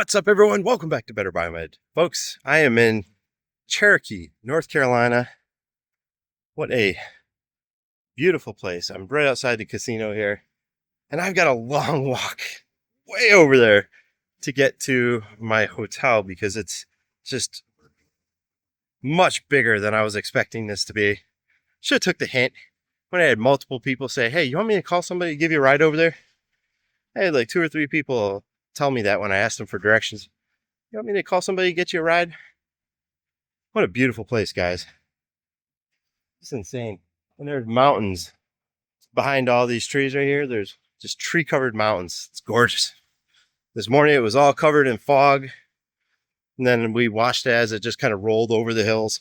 What's up, everyone? Welcome back to Better Biomed. Folks, I am in Cherokee, North Carolina. What a beautiful place. I'm right outside the casino here, and I've got a long walk way over there to get to my hotel because it's just much bigger than I was expecting this to be. Should have took the hint when I had multiple people say, hey, you want me to call somebody to give you a ride over there? I had like 2 or 3 people tell me that when I asked them for directions. You want me to call somebody to get you a ride? What a beautiful place, guys. It's insane. And there's mountains behind all these trees right here. There's just tree-covered mountains. It's gorgeous. This morning it was all covered in fog. And then we watched as it just kind of rolled over the hills.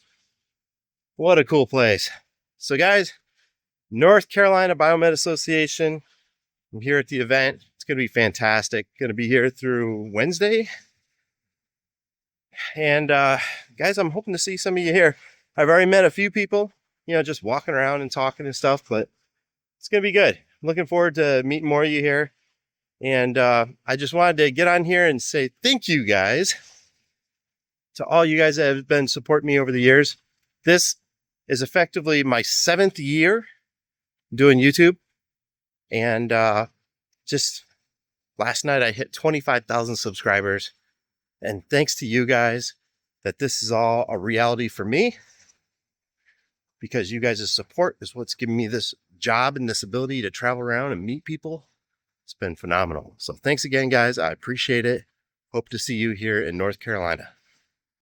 What a cool place. So guys, North Carolina Biomed Association. I'm here at the event. It's going to be fantastic. Going to be here through Wednesday. And guys, I'm hoping to see some of you here. I've already met a few people, just walking around and talking and stuff, but it's going to be good. I'm looking forward to meeting more of you here. And I just wanted to get on here and say thank you guys to all you guys that have been supporting me over the years. This is effectively my 7th year doing YouTube. And just last night I hit 25,000 subscribers. And thanks to you guys that this is all a reality for me, because you guys' support is what's giving me this job and this ability to travel around and meet people. It's been phenomenal. So thanks again, guys. I appreciate it. Hope to see you here in North Carolina.